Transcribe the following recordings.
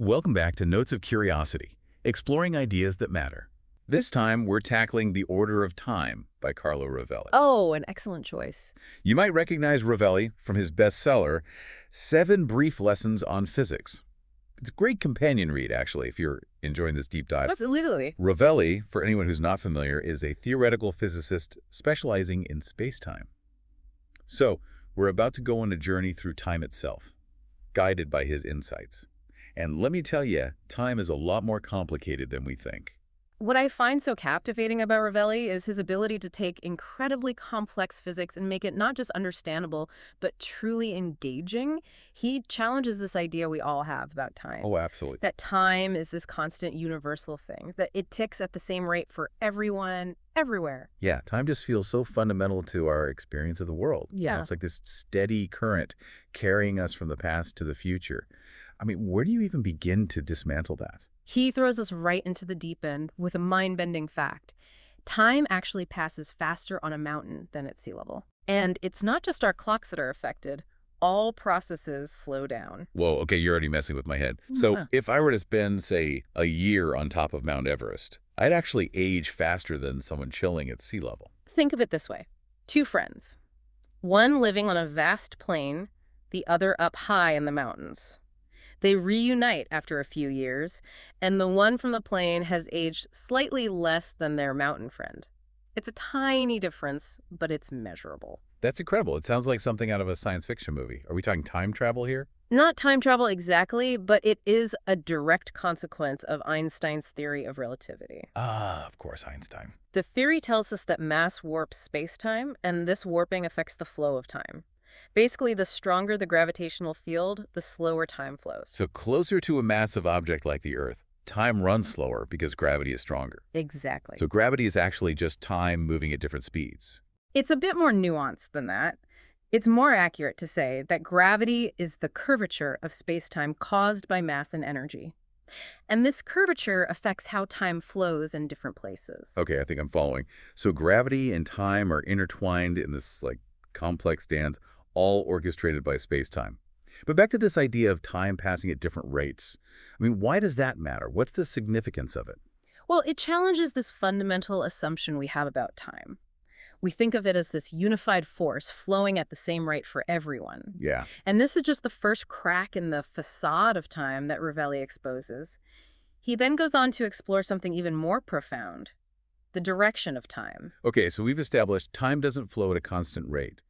Welcome back to Notes of Curiosity, exploring ideas that matter. This time, we're tackling The Order of Time by Carlo Rovelli. Oh, an excellent choice. You might recognize Rovelli from his bestseller, 7 Brief Lessons on Physics. It's a great companion read, actually, if you're enjoying this deep dive. Absolutely. Rovelli, for anyone who's not familiar, is a theoretical physicist specializing in space-time. So, we're about to go on a journey through time itself, guided by his insights. And let me tell you, time is a lot more complicated than we think. What I find so captivating about Rovelli is his ability to take incredibly complex physics and make it not just understandable, but truly engaging. He challenges this idea we all have about time. Oh, absolutely. That time is this constant universal thing, that it ticks at the same rate for everyone, everywhere. Yeah, time just feels so fundamental to our experience of the world. Yeah. It's like this steady current carrying us from the past to the future. I mean, where do you even begin to dismantle that? He throws us right into the deep end with a mind-bending fact. Time actually passes faster on a mountain than at sea level. And it's not just our clocks that are affected. All processes slow down. Whoa, okay, you're already messing with my head. So if I were to spend, say, a year on top of Mount Everest, I'd actually age faster than someone chilling at sea level. Think of it this way. 2 friends. One living on a vast plain, the other up high in the mountains. They reunite after a few years, and the one from the plain has aged slightly less than their mountain friend. It's a tiny difference, but it's measurable. That's incredible. It sounds like something out of a science fiction movie. Are we talking time travel here? Not time travel exactly, but it is a direct consequence of Einstein's theory of relativity. Ah, of course, Einstein. The theory tells us that mass warps space-time, and this warping affects the flow of time. Basically, the stronger the gravitational field, the slower time flows. So closer to a massive object like the Earth, time runs slower because gravity is stronger. Exactly. So gravity is actually just time moving at different speeds. It's a bit more nuanced than that. It's more accurate to say that gravity is the curvature of space-time caused by mass and energy. And this curvature affects how time flows in different places. Okay, I think I'm following. So gravity and time are intertwined in this complex dance, all orchestrated by space-time. But back to this idea of time passing at different rates. I mean, why does that matter? What's the significance of it? Well, it challenges this fundamental assumption we have about time. We think of it as this unified force flowing at the same rate for everyone. Yeah. And this is just the first crack in the facade of time that Rovelli exposes. He then goes on to explore something even more profound, the direction of time. Okay, so we've established time doesn't flow at a constant rate.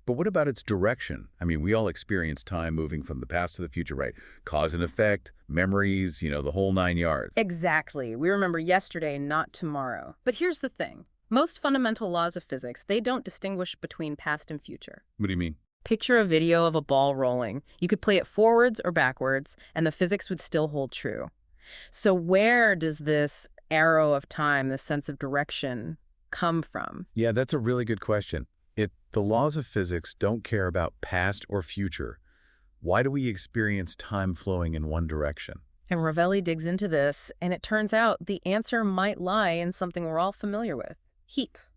But what about its direction? I mean, we all experience time moving from the past to the future, right? Cause and effect, memories, the whole 9 yards. Exactly. We remember yesterday, not tomorrow. But here's the thing. Most fundamental laws of physics, they don't distinguish between past and future. What do you mean? Picture a video of a ball rolling. You could play it forwards or backwards, and the physics would still hold true. So where does this arrow of time, this sense of direction, come from? Yeah, that's a really good question. The laws of physics don't care about past or future. Why do we experience time flowing in one direction? And Rovelli digs into this, and it turns out the answer might lie in something we're all familiar with: heat.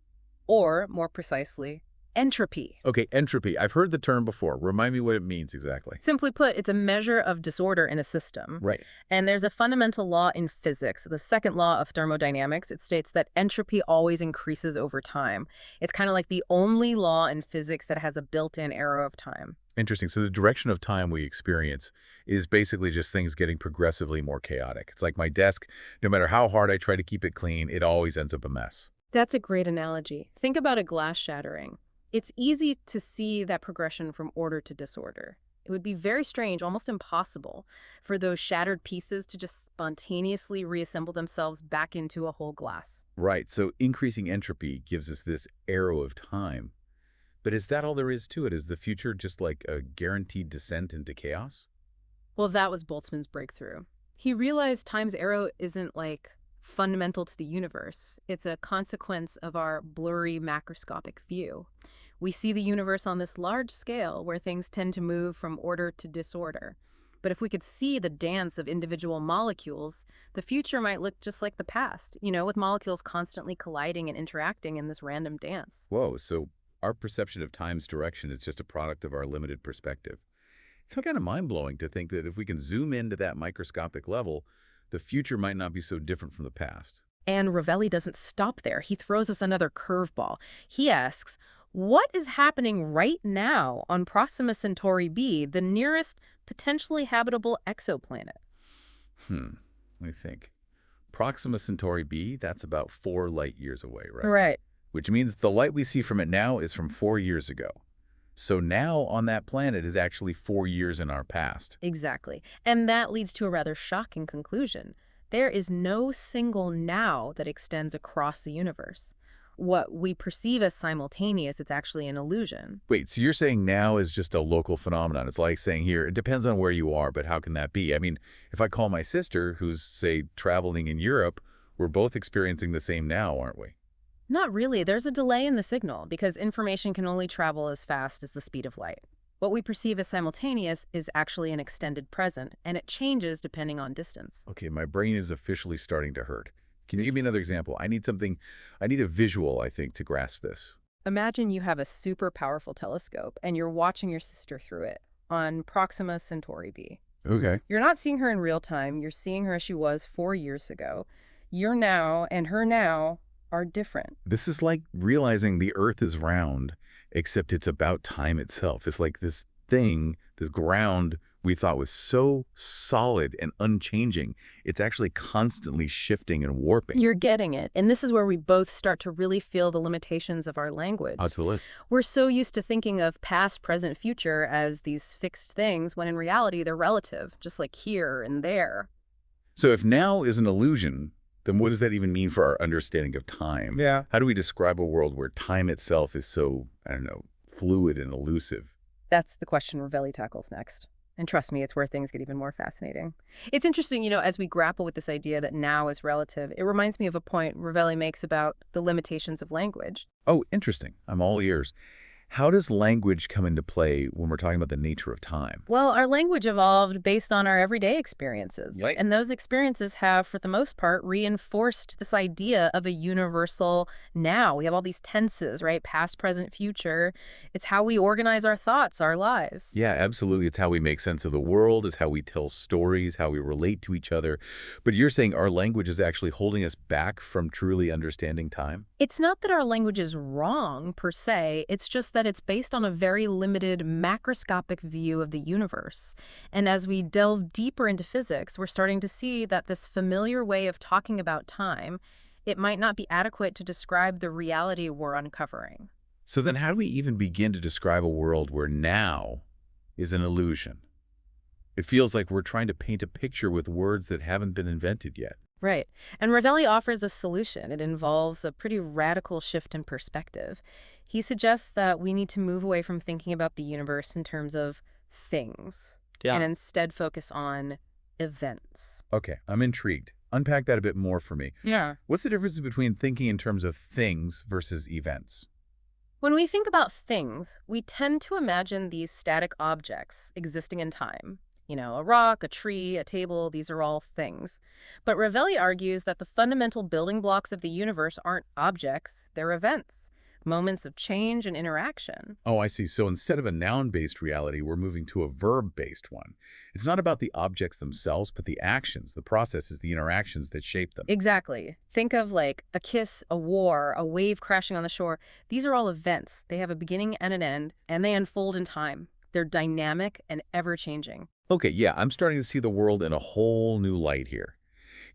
Or, more precisely, entropy. Okay, entropy. I've heard the term before. Remind me what it means exactly. Simply put, it's a measure of disorder in a system. Right. And there's a fundamental law in physics, the second law of thermodynamics. It states that entropy always increases over time. It's kind of like the only law in physics that has a built-in arrow of time. Interesting. So the direction of time we experience is basically just things getting progressively more chaotic. It's like my desk, no matter how hard I try to keep it clean, it always ends up a mess. That's a great analogy. Think about a glass shattering. It's easy to see that progression from order to disorder. It would be very strange, almost impossible, for those shattered pieces to just spontaneously reassemble themselves back into a whole glass. Right. So increasing entropy gives us this arrow of time. But is that all there is to it? Is the future just like a guaranteed descent into chaos? Well, that was Boltzmann's breakthrough. He realized time's arrow isn't fundamental to the universe. It's a consequence of our blurry macroscopic view. We see the universe on this large scale where things tend to move from order to disorder. But if we could see the dance of individual molecules, the future might look just like the past, with molecules constantly colliding and interacting in this random dance. Whoa, so our perception of time's direction is just a product of our limited perspective. It's kind of mind-blowing to think that if we can zoom into that microscopic level, the future might not be so different from the past. And Rovelli doesn't stop there. He throws us another curveball. He asks, what is happening right now on Proxima Centauri b, the nearest potentially habitable exoplanet? Let me think. Proxima Centauri b, that's about 4 light years away, right? Right. Which means the light we see from it now is from 4 years ago. So now on that planet is actually 4 years in our past. Exactly. And that leads to a rather shocking conclusion. There is no single now that extends across the universe. What we perceive as simultaneous, it's actually an illusion. Wait, so you're saying now is just a local phenomenon. It's like saying here, it depends on where you are, but how can that be? I mean, if I call my sister, who's, say, traveling in Europe, we're both experiencing the same now, aren't we? Not really. There's a delay in the signal because information can only travel as fast as the speed of light. What we perceive as simultaneous is actually an extended present, and it changes depending on distance. Okay, my brain is officially starting to hurt. Can you give me another example? I need a visual, I think, to grasp this. Imagine you have a super powerful telescope and you're watching your sister through it on Proxima Centauri b. Okay. You're not seeing her in real time. You're seeing her as she was 4 years ago. Your now and her now are different. This is like realizing the Earth is round, except it's about time itself. It's like this thing, this ground we thought was so solid and unchanging. It's actually constantly shifting and warping. You're getting it. And this is where we both start to really feel the limitations of our language. Absolutely. We're so used to thinking of past, present, future as these fixed things, when in reality they're relative, just like here and there. So if now is an illusion, then what does that even mean for our understanding of time? Yeah. How do we describe a world where time itself is so, I don't know, fluid and elusive? That's the question Rovelli tackles next. And trust me, it's where things get even more fascinating. It's interesting, as we grapple with this idea that now is relative, it reminds me of a point Rovelli makes about the limitations of language. Oh, interesting. I'm all ears. How does language come into play when we're talking about the nature of time? Well, our language evolved based on our everyday experiences. Right. And those experiences have, for the most part, reinforced this idea of a universal now. We have all these tenses, right? Past, present, future. It's how we organize our thoughts, our lives. Yeah, absolutely. It's how we make sense of the world. It's how we tell stories, how we relate to each other. But you're saying our language is actually holding us back from truly understanding time? It's not that our language is wrong, per se. It's just that it's based on a very limited macroscopic view of the universe. And as we delve deeper into physics, we're starting to see that this familiar way of talking about time, it might not be adequate to describe the reality we're uncovering. So then how do we even begin to describe a world where now is an illusion? It feels like we're trying to paint a picture with words that haven't been invented yet. Right. And Rovelli offers a solution. It involves a pretty radical shift in perspective. He suggests that we need to move away from thinking about the universe in terms of things and instead focus on events. Okay, I'm intrigued. Unpack that a bit more for me. Yeah. What's the difference between thinking in terms of things versus events? When we think about things, we tend to imagine these static objects existing in time. A rock, a tree, a table, these are all things. But Rovelli argues that the fundamental building blocks of the universe aren't objects, they're events, moments of change and interaction. Oh, I see. So instead of a noun-based reality, we're moving to a verb-based one. It's not about the objects themselves, but the actions, the processes, the interactions that shape them. Exactly. Think of like a kiss, a war, a wave crashing on the shore. These are all events. They have a beginning and an end, and they unfold in time. They're dynamic and ever-changing. Okay, yeah, I'm starting to see the world in a whole new light here.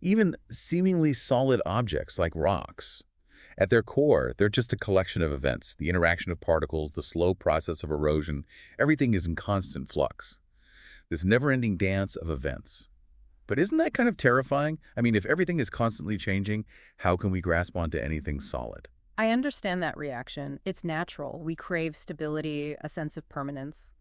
Even seemingly solid objects like rocks. At their core, they're just a collection of events, the interaction of particles, the slow process of erosion. Everything is in constant flux. This never-ending dance of events. But isn't that kind of terrifying? I mean, if everything is constantly changing, how can we grasp onto anything solid? I understand that reaction. It's natural. We crave stability, a sense of permanence.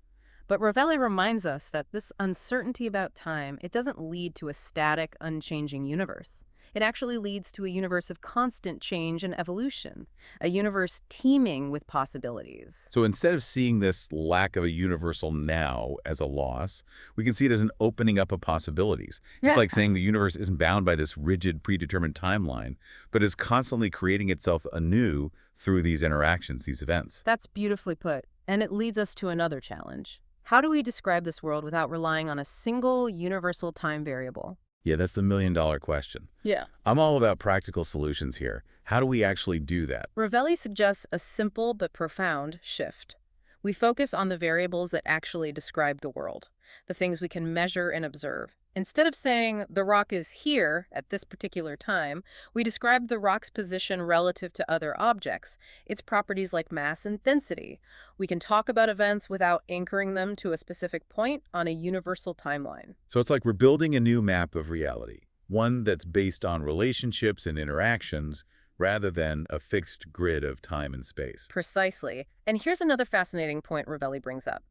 But Rovelli reminds us that this uncertainty about time, it doesn't lead to a static, unchanging universe. It actually leads to a universe of constant change and evolution, a universe teeming with possibilities. So instead of seeing this lack of a universal now as a loss, we can see it as an opening up of possibilities. It's like saying the universe isn't bound by this rigid, predetermined timeline, but is constantly creating itself anew through these interactions, these events. That's beautifully put. And it leads us to another challenge. How do we describe this world without relying on a single universal time variable? Yeah, that's the million-dollar question. Yeah. I'm all about practical solutions here. How do we actually do that? Rovelli suggests a simple but profound shift. We focus on the variables that actually describe the world, the things we can measure and observe. Instead of saying the rock is here at this particular time, we describe the rock's position relative to other objects, its properties like mass and density. We can talk about events without anchoring them to a specific point on a universal timeline. So it's like we're building a new map of reality, one that's based on relationships and interactions rather than a fixed grid of time and space. Precisely. And here's another fascinating point Rovelli brings up.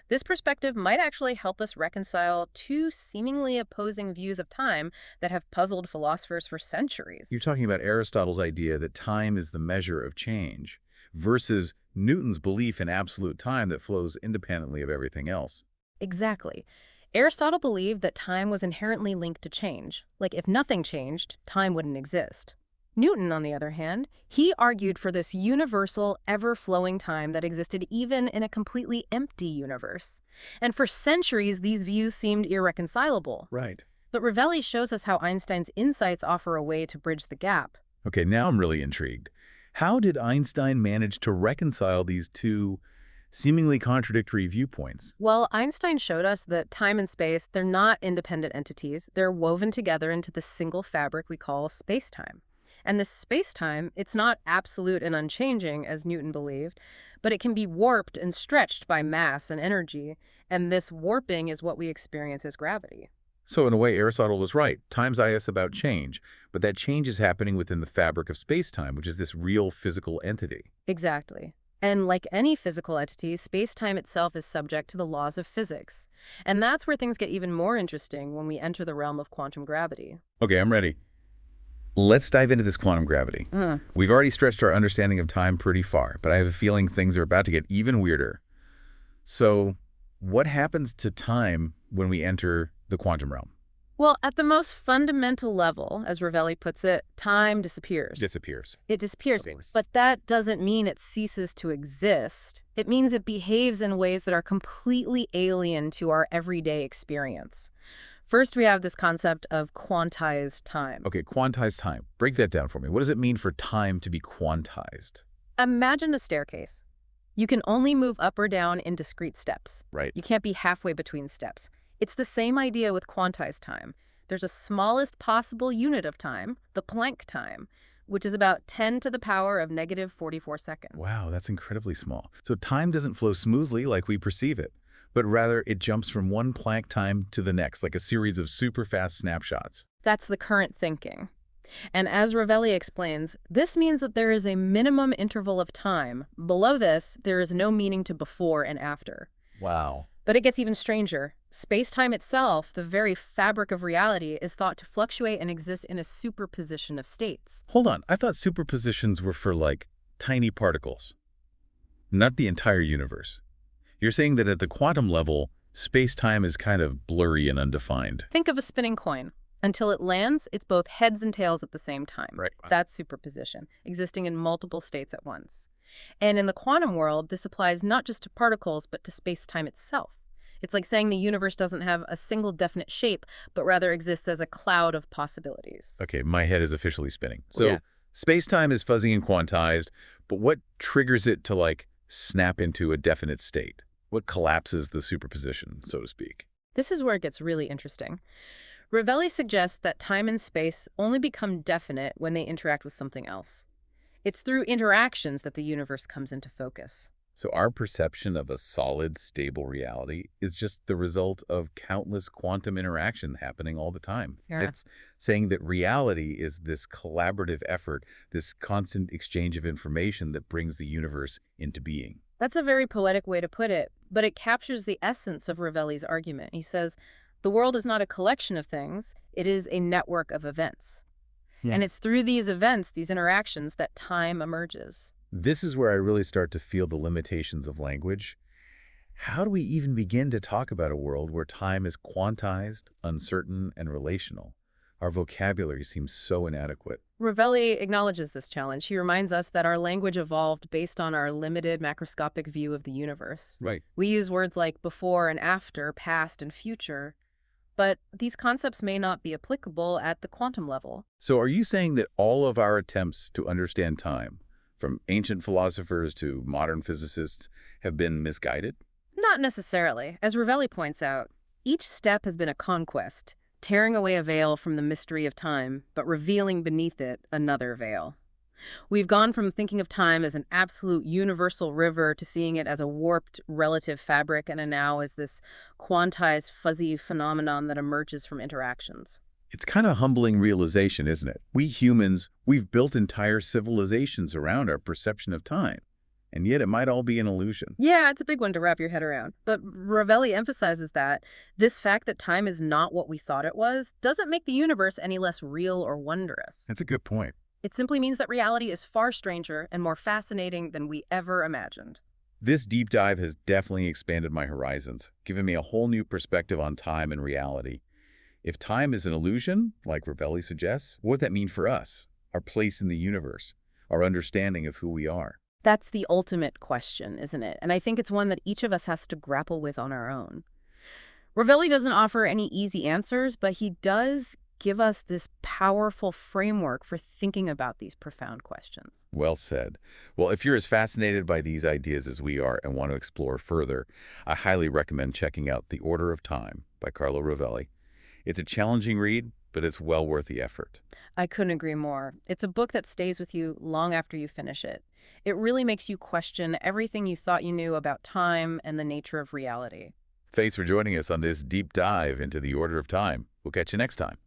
This perspective might actually help us reconcile two seemingly opposing views of time that have puzzled philosophers for centuries. You're talking about Aristotle's idea that time is the measure of change versus Newton's belief in absolute time that flows independently of everything else. Exactly. Aristotle believed that time was inherently linked to change. Like if nothing changed, time wouldn't exist. Newton, on the other hand, he argued for this universal, ever-flowing time that existed even in a completely empty universe. And for centuries, these views seemed irreconcilable. Right. But Rovelli shows us how Einstein's insights offer a way to bridge the gap. Okay, now I'm really intrigued. How did Einstein manage to reconcile these two seemingly contradictory viewpoints? Well, Einstein showed us that time and space, they're not independent entities. They're woven together into the single fabric we call space-time. And this space-time, it's not absolute and unchanging, as Newton believed, but it can be warped and stretched by mass and energy, and this warping is what we experience as gravity. So in a way, Aristotle was right. Time's is about change, but that change is happening within the fabric of space-time, which is this real physical entity. Exactly. And like any physical entity, space-time itself is subject to the laws of physics. And that's where things get even more interesting when we enter the realm of quantum gravity. Okay, I'm ready. Let's dive into this quantum gravity. We've already stretched our understanding of time pretty far, but I have a feeling things are about to get even weirder. So, what happens to time when we enter the quantum realm? Well, at the most fundamental level, as Rovelli puts it, time disappears. Disappears. It disappears, Okay. but that doesn't mean it ceases to exist. It means it behaves in ways that are completely alien to our everyday experience. First, we have this concept of quantized time. Okay, quantized time. Break that down for me. What does it mean for time to be quantized? Imagine a staircase. You can only move up or down in discrete steps. Right. You can't be halfway between steps. It's the same idea with quantized time. There's a smallest possible unit of time, the Planck time, which is about 10 to the power of negative 44 seconds. Wow, that's incredibly small. So time doesn't flow smoothly like we perceive it, but rather it jumps from one Planck time to the next, like a series of super fast snapshots. That's the current thinking. And as Rovelli explains, this means that there is a minimum interval of time. Below this, there is no meaning to before and after. Wow. But it gets even stranger. Space-time itself, the very fabric of reality, is thought to fluctuate and exist in a superposition of states. Hold on, I thought superpositions were for, like, tiny particles, not the entire universe. You're saying that at the quantum level, space-time is kind of blurry and undefined. Think of a spinning coin. Until it lands, it's both heads and tails at the same time. Right. That's superposition, existing in multiple states at once. And in the quantum world, this applies not just to particles, but to space-time itself. It's like saying the universe doesn't have a single definite shape, but rather exists as a cloud of possibilities. Okay, my head is officially spinning. So Yeah. space-time is fuzzy and quantized, but what triggers it to, like, snap into a definite state? What collapses the superposition, so to speak? This is where it gets really interesting. Rovelli suggests that time and space only become definite when they interact with something else. It's through interactions that the universe comes into focus. So our perception of a solid, stable reality is just the result of countless quantum interaction happening all the time. Yeah. It's saying that reality is this collaborative effort, this constant exchange of information that brings the universe into being. That's a very poetic way to put it, but it captures the essence of Rovelli's argument. He says, the world is not a collection of things, it is a network of events. Yeah. And it's through these events, these interactions, that time emerges. This is where I really start to feel the limitations of language. How do we even begin to talk about a world where time is quantized, uncertain, and relational? Our vocabulary seems so inadequate. Rovelli acknowledges this challenge. He reminds us that our language evolved based on our limited macroscopic view of the universe. Right. We use words like before and after, past and future, but these concepts may not be applicable at the quantum level. So are you saying that all of our attempts to understand time, from ancient philosophers to modern physicists, have been misguided? Not necessarily. As Rovelli points out, each step has been a conquest, tearing away a veil from the mystery of time, but revealing beneath it another veil. We've gone from thinking of time as an absolute universal river to seeing it as a warped relative fabric and now as this quantized fuzzy phenomenon that emerges from interactions. It's kind of a humbling realization, isn't it? We humans, we've built entire civilizations around our perception of time, and yet it might all be an illusion. Yeah, it's a big one to wrap your head around. But Ravelli emphasizes that this fact that time is not what we thought it was doesn't make the universe any less real or wondrous. That's a good point. It simply means that reality is far stranger and more fascinating than we ever imagined. This deep dive has definitely expanded my horizons, giving me a whole new perspective on time and reality. If time is an illusion, like Rovelli suggests, what would that mean for us, our place in the universe, our understanding of who we are? That's the ultimate question, isn't it? And I think it's one that each of us has to grapple with on our own. Rovelli doesn't offer any easy answers, but he does give us this powerful framework for thinking about these profound questions. Well said. Well, if you're as fascinated by these ideas as we are and want to explore further, I highly recommend checking out The Order of Time by Carlo Rovelli. It's a challenging read, but it's well worth the effort. I couldn't agree more. It's a book that stays with you long after you finish it. It really makes you question everything you thought you knew about time and the nature of reality. Thanks for joining us on this deep dive into The Order of Time. We'll catch you next time.